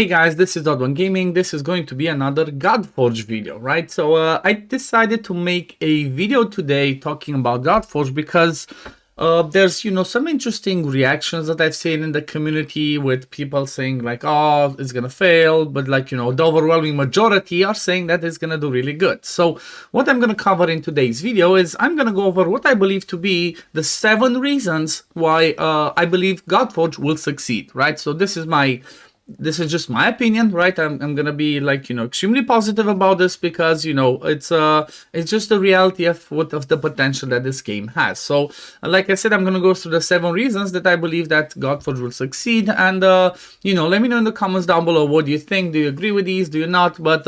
Hey guys, this is OddOneGaming. This is going to be another Godforge video, right? So I decided to make a video today talking about Godforge because there's, some interesting reactions that I've seen in the community with people saying like, oh, it's gonna fail, but the overwhelming majority are saying that it's gonna do really good. So what I'm gonna cover in today's video is I'm gonna go over what I believe to be the 7 reasons why I believe Godforge will succeed, right? So this is just my opinion, right? I'm gonna be extremely positive about this because it's just the reality of the potential that this game has. So like I said, I'm gonna go through the 7 reasons that I believe that Godforge will succeed, and let me know in the comments down below what do you think. Do you agree with these? Do you not? But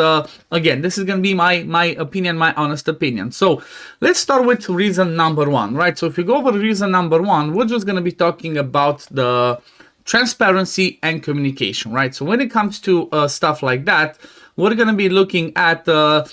again, this is gonna be my opinion, my honest opinion. So let's start with reason number 1, right? So if you go over reason number 1, we're just gonna be talking about the transparency and communication, right? So when it comes to stuff like that, we're going to be looking at their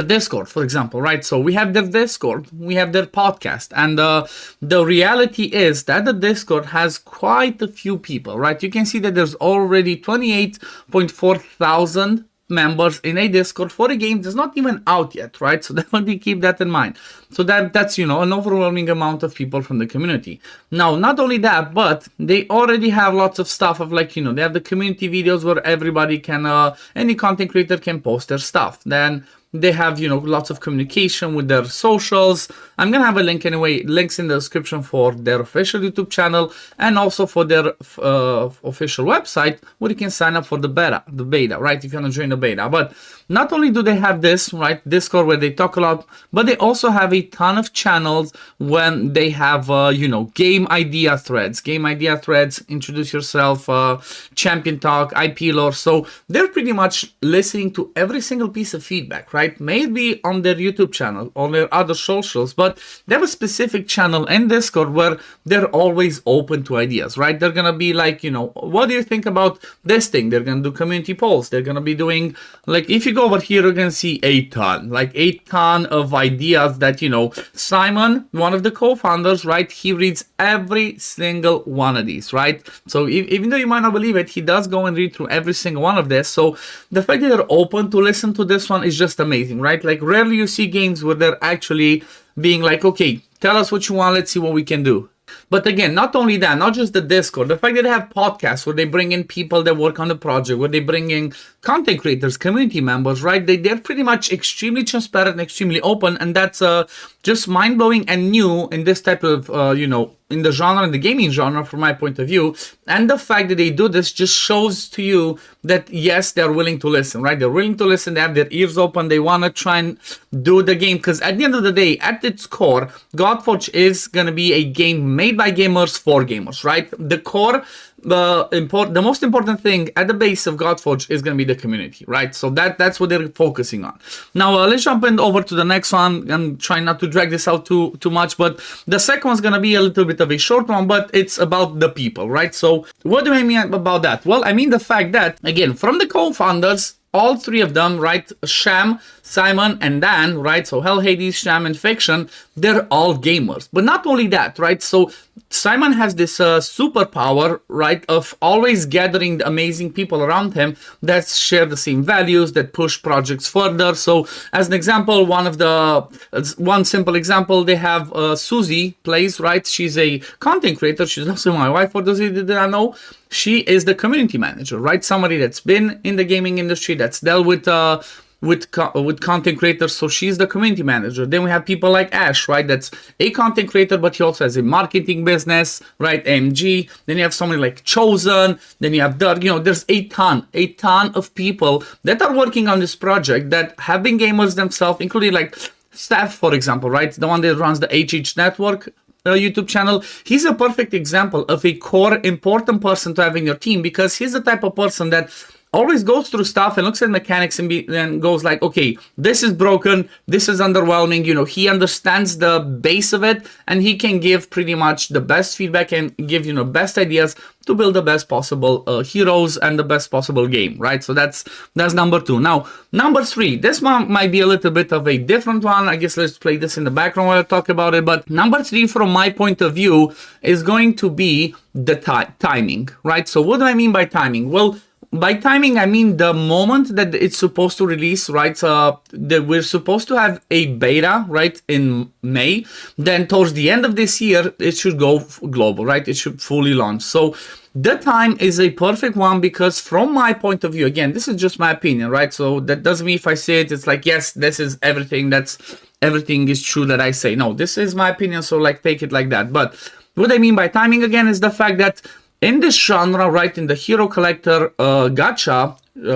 Discord, for example, right? So we have their Discord, we have their podcast, and the reality is that the Discord has quite a few people, right? You can see that there's already 28.4 thousand members in a Discord for a game that's not even out yet, right? So definitely keep that in mind. So that's an overwhelming amount of people from the community. Now, not only that, but they already have lots of stuff of they have the community videos where everybody can, any content creator can post their stuff. Then they have, lots of communication with their socials. I'm going to have a link anyway, links in the description for their official YouTube channel and also for their official website where you can sign up for the beta, right? If you want to join the beta. But not only do they have this, right, Discord where they talk a lot, but they also have a ton of channels when they have, game idea threads, introduce yourself, champion talk, IP lore. So they're pretty much listening to every single piece of feedback, right? Maybe on their YouTube channel, on their other socials, but they have a specific channel in Discord where they're always open to ideas, right? They're gonna be what do you think about this thing? They're gonna do community polls. They're gonna be doing, if you go over here, you're gonna see a ton of ideas that, Simon, one of the co-founders, right? He reads every single one of these, right? So even though you might not believe it, he does go and read through every single one of this. So the fact that they're open to listen to this one is just amazing, right? Rarely you see games where they're actually being okay, tell us what you want, let's see what we can do. But again, not only that, not just the Discord, the fact that they have podcasts where they bring in people that work on the project, where they bring in content creators, community members, right? They're pretty much extremely transparent and extremely open, and that's just mind-blowing and new in this type of, in the genre, in the gaming genre, from my point of view. And the fact that they do this just shows to you that, yes, they're willing to listen, right? They're willing to listen, they have their ears open, they want to try and do the game, because at the end of the day, at its core, Godforge is going to be a game made by gamers for gamers, right? The core, the most important thing at the base of Godforge is going to be the community, right? So that's what they're focusing on. Now let's jump in over to the next one. I'm trying not to drag this out too much, but the second one's going to be a little bit of a short one, but it's about the people, right? So what do I mean about that? Well, I mean the fact that, again, from the co-founders, all 3 of them, right? Sham, Simon, and Dan, right? So Hell, Hades, Sham, and Fiction, they're all gamers. But not only that, right? So Simon has this superpower, right, of always gathering the amazing people around him that share the same values, that push projects further. So as an example, one simple example, they have Susie plays, right? She's a content creator. She's also my wife, for those of you that don't know. She is the community manager, right? Somebody that's been in the gaming industry, that's dealt with content creators, so she's the community manager. Then we have people like Ash, right? That's a content creator, but he also has a marketing business, right? MG. Then you have somebody like Chosen. Then you have Doug. There's a ton of people that are working on this project that have been gamers themselves, including Steph, for example, right? The one that runs the HH Network YouTube channel. He's a perfect example of a core important person to have in your team, because he's the type of person that always goes through stuff and looks at mechanics and goes okay, this is broken, this is underwhelming. He understands the base of it, and he can give pretty much the best feedback and give best ideas to build the best possible heroes and the best possible game, right? So that's number 2. Now, number 3, this one might be a little bit of a different one. I guess let's play this in the background while I talk about it. But number 3, from my point of view, is going to be the timing, right? So what do I mean by timing? Well, by timing, I mean the moment that it's supposed to release, right? That we're supposed to have a beta, right, in May. Then towards the end of this year, it should go global, right? It should fully launch. So the time is a perfect one because from my point of view, again, this is just my opinion, right? So that doesn't mean if I say it, it's like, yes, this is everything. Everything is true that I say. No, this is my opinion. So like, take it like that. But what I mean by timing again is the fact that in this genre, right, in the hero collector gacha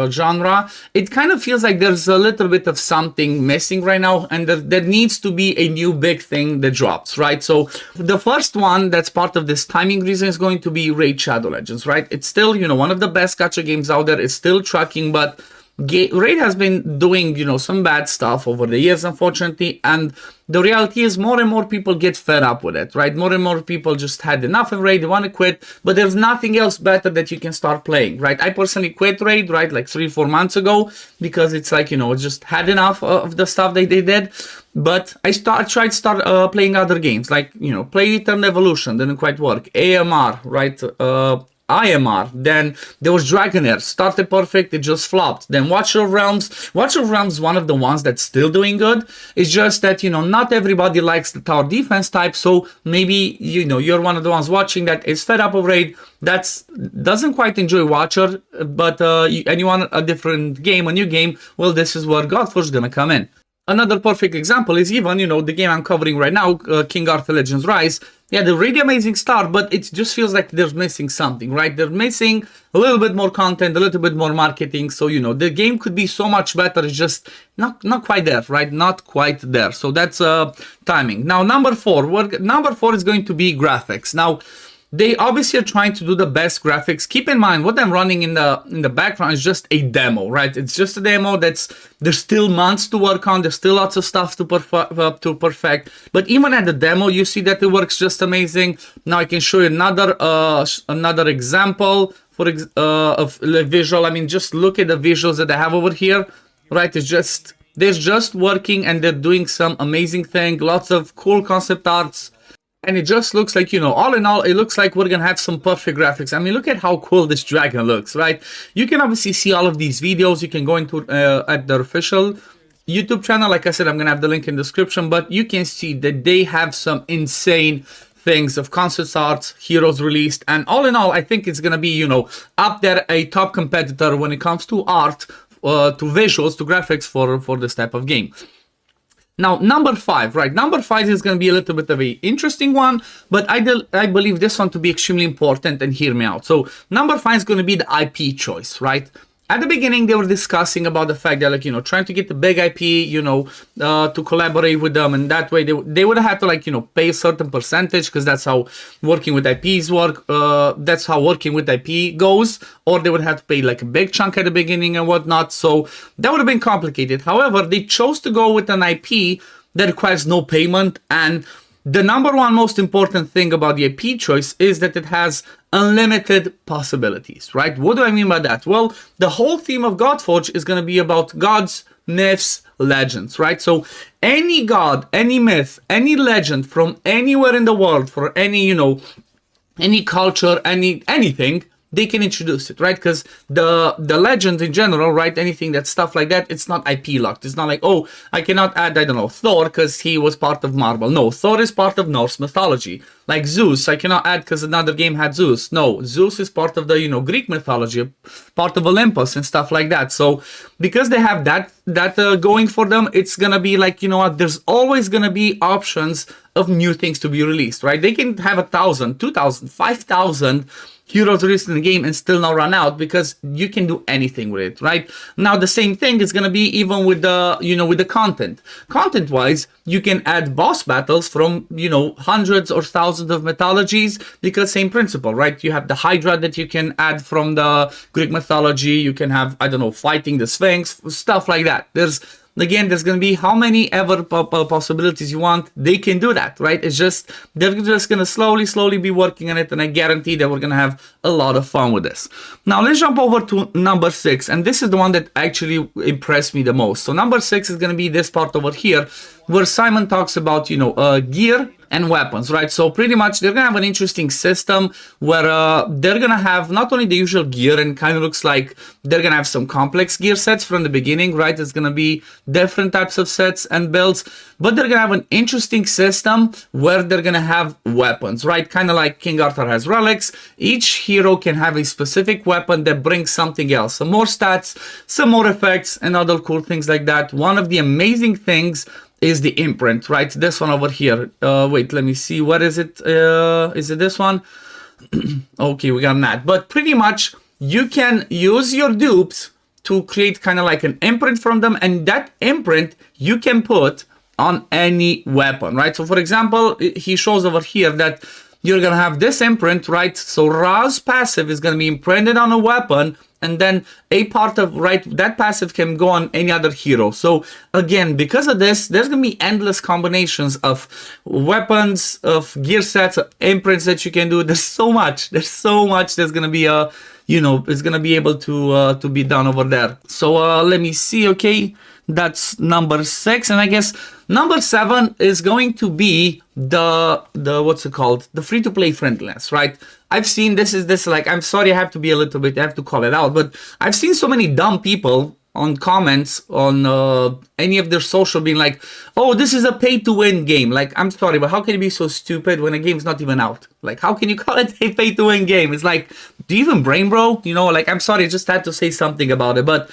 genre, it kind of feels like there's a little bit of something missing right now, and there needs to be a new big thing that drops, right? So the first one that's part of this timing reason is going to be Raid Shadow Legends, right? It's still, you know, one of the best gacha games out there. It's still tracking, but Raid has been doing, you know, some bad stuff over the years, unfortunately, and the reality is more and more people get fed up with it, right? More and more people just had enough of Raid, they want to quit, but there's nothing else better that you can start playing, right? I personally quit Raid, right, like 3-4 months ago, because it's like, you know, just had enough of the stuff that they did. But I tried to start playing other games, like, you know, play Eternal Evolution, didn't quite work. AMR, right? IMR, then there was Dragonair, started perfect, it just flopped. Then Watcher of Realms is one of the ones that's still doing good. It's just that, you know, not everybody likes the tower defense type, so maybe, you know, you're one of the ones watching that is fed up of Raid, doesn't quite enjoy Watcher, but and you want a different game, a new game, well, this is where Godforge is gonna come in. Another perfect example is even, you know, the game I'm covering right now, King Arthur Legends Rise. Yeah, the really amazing start, but it just feels like they're missing something, right? They're missing a little bit more content, a little bit more marketing. So, you know, the game could be so much better. It's just not quite there, right? Not quite there. So that's timing. Now, number four is going to be graphics. Now, they obviously are trying to do the best graphics. Keep in mind, what I'm running in the background is just a demo, right? It's just a demo there's still months to work on. There's still lots of stuff to perfect. But even at the demo, you see that it works just amazing. Now I can show you another example of the visual. I mean, just look at the visuals that I have over here, right? They're just working and they're doing some amazing thing. Lots of cool concept arts. And it just looks like, you know, all in all, it looks like we're going to have some perfect graphics. I mean, look at how cool this dragon looks, right? You can obviously see all of these videos. You can go into at their official YouTube channel. Like I said, I'm going to have the link in the description. But you can see that they have some insane things of concept arts, heroes released. And all in all, I think it's going to be, you know, up there, a top competitor when it comes to art, to visuals, to graphics for this type of game. Now, number 5, right? Number 5 is going to be a little bit of an interesting one, but I believe this one to be extremely important, and hear me out. So, number 5 is going to be the IP choice, right? At the beginning, they were discussing about the fact that, like, you know, trying to get the big IP, you know, to collaborate with them, and that way they would have had to, like, you know, pay a certain percentage, because that's how working with IPs work. That's how working with IP goes, or they would have to pay like a big chunk at the beginning and whatnot. So that would have been complicated. However, they chose to go with an IP that requires no payment, and the number one most important thing about the IP choice is that it has unlimited possibilities, right? What do I mean by that? Well, the whole theme of Godforge is going to be about gods, myths, legends, right? So any god, any myth, any legend from anywhere in the world, for any, you know, any culture, anything, they can introduce it, right? Because the legends in general, right? Anything that's stuff like that, it's not IP locked. It's not like, oh, I cannot add, I don't know, Thor because he was part of Marvel. No, Thor is part of Norse mythology. Like Zeus, I cannot add because another game had Zeus. No, Zeus is part of the, you know, Greek mythology, part of Olympus and stuff like that. So because they have that going for them, it's gonna be like, you know what? There's always gonna be options of new things to be released, right? They can have 1,000, 2,000, 5,000 heroes released in the game and still not run out, because you can do anything with it, right? Now the same thing is going to be even with the, you know, with the content wise. You can add boss battles from, you know, hundreds or thousands of mythologies, because same principle, right? You have the Hydra that you can add from the Greek mythology. You can have, I don't know, fighting the Sphinx, stuff like that. There's going to be how many ever possibilities you want. They can do that, right? It's just, they're just going to slowly be working on it, and I guarantee that we're going to have a lot of fun with this. Now, let's jump over to number 6, and this is the one that actually impressed me the most. So number 6 is going to be this part over here. where Simon talks about, gear and weapons, right? So pretty much they're gonna have an interesting system where they're gonna have not only the usual gear, and kind of looks like they're gonna have some complex gear sets from the beginning, right? It's gonna be different types of sets and builds, but they're gonna have an interesting system where they're gonna have weapons, right? Kind of like King Arthur has relics. Each hero can have a specific weapon that brings something else, some more stats, some more effects, and other cool things like that. One of the amazing things is the imprint, right? This one over here. Wait, let me see. What is it? Is it this one? Okay, we got that. But pretty much you can use your dupes to create kind of like an imprint from them, and that imprint you can put on any weapon, right? So for example, he shows over here that you're gonna have this imprint, right? So Ra's passive is gonna be imprinted on a weapon, and then a part of, right, that passive can go on any other hero. So again, because of this, there's gonna be endless combinations of weapons, of gear sets, of imprints that you can do. There's so much that's gonna be it's gonna be able to be done over there. So let me see. Okay, that's number 6, and I guess number 7 is going to be the what's it called, the free-to-play friendliness, right? I've seen this like, I'm sorry, I have to be a little bit, I have to call it out, but I've seen so many dumb people on comments on any of their social being like, oh, this is a pay-to-win game. Like, I'm sorry, but how can you be so stupid when a game's not even out? Like, how can you call it a pay-to-win game? It's like, do you even brain, bro? Like, I'm sorry, I just had to say something about it, but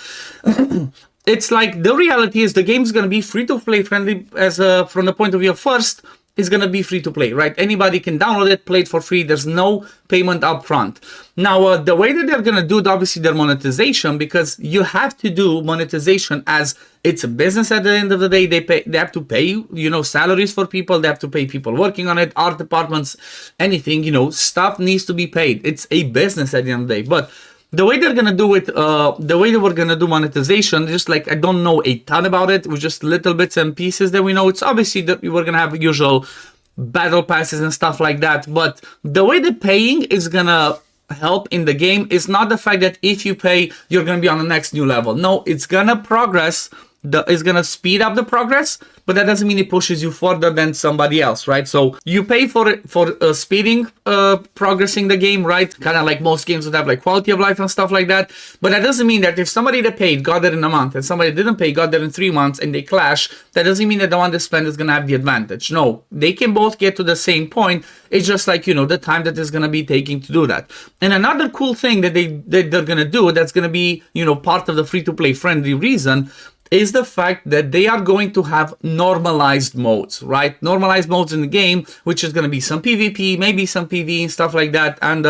it's like, the reality is the game's gonna be free-to-play friendly as from the point of view of first, it's gonna be free to play, right? Anybody can download it, play it for free. There's no payment up front. Now, the way that they're gonna do it, obviously, their monetization, because you have to do monetization as it's a business at the end of the day. They have to pay, salaries for people. They have to pay people working on it, art departments, anything, stuff needs to be paid. It's a business at the end of the day. But the way they're gonna do it, the way that we're gonna do monetization, just like, I don't know a ton about it, with just little bits and pieces that we know. It's obviously that we're gonna have usual battle passes and stuff like that, but the way the paying is gonna help in the game is not the fact that if you pay, you're gonna be on the next new level. No, it's gonna progress. It's gonna speed up the progress, but that doesn't mean it pushes you further than somebody else, right? So you pay for it for speeding, progressing the game, right? Kind of like most games would have like quality of life and stuff like that. But that doesn't mean that if somebody that paid got there in a month and somebody didn't pay got there in 3 months and they clash, that doesn't mean that the one that spent is gonna have the advantage. No, they can both get to the same point. It's just like, the time that is gonna be taking to do that. And another cool thing that they're gonna do, that's gonna be, part of the free-to-play friendly reason, is the fact that they are going to have normalized modes, right? Normalized modes in the game, which is going to be some PvP, maybe some PvE and stuff like that. And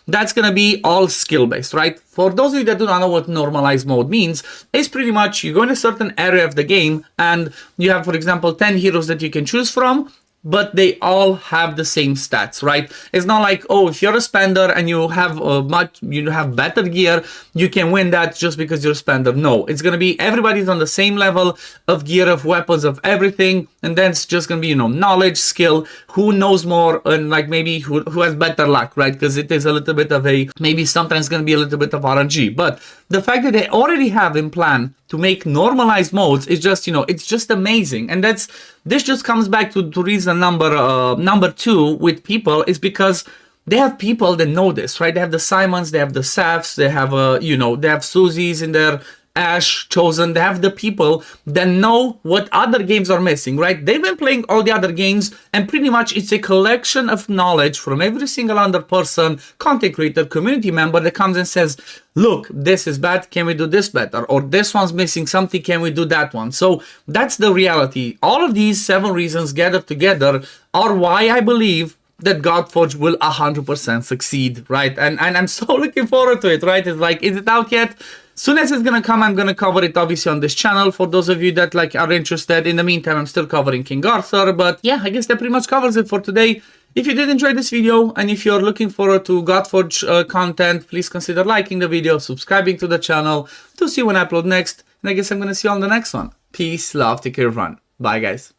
that's going to be all skill-based, right? For those of you that do not know what normalized mode means, it's pretty much you go in a certain area of the game and you have, for example, 10 heroes that you can choose from, but they all have the same stats, right? It's not like, oh, if you're a spender and you have better gear, you can win that just because you're a spender. No, it's gonna be everybody's on the same level of gear, of weapons, of everything, and then it's just gonna be, knowledge, skill, who knows more, and like maybe who has better luck, right? Because it is a little bit of maybe sometimes gonna be a little bit of RNG. But the fact that they already have in plan to make normalized modes is just, it's just amazing. And this just comes back to reason number 2 with people, is because they have people that know this, right? They have the Simons, they have the Safs, they have they have Susies in there, Ash, Chosen. They have the people that know what other games are missing, right? They've been playing all the other games, and pretty much it's a collection of knowledge from every single other person, content creator, community member that comes and says, look, this is bad, can we do this better? Or this one's missing something, can we do that one? So that's the reality. All of these 7 reasons gathered together are why I believe that Godforge will 100% succeed, right? And I'm so looking forward to it, right? It's like, is it out yet? Soon as it's gonna come, I'm gonna cover it obviously on this channel for those of you that are interested. In the meantime, I'm still covering King Arthur, but yeah, I guess that pretty much covers it for today. If you did enjoy this video, and if you're looking forward to Godforge content, please consider liking the video, subscribing to the channel to see when I upload next, and I guess I'm gonna see you on the next one. Peace, love, take care, everyone. Bye, guys.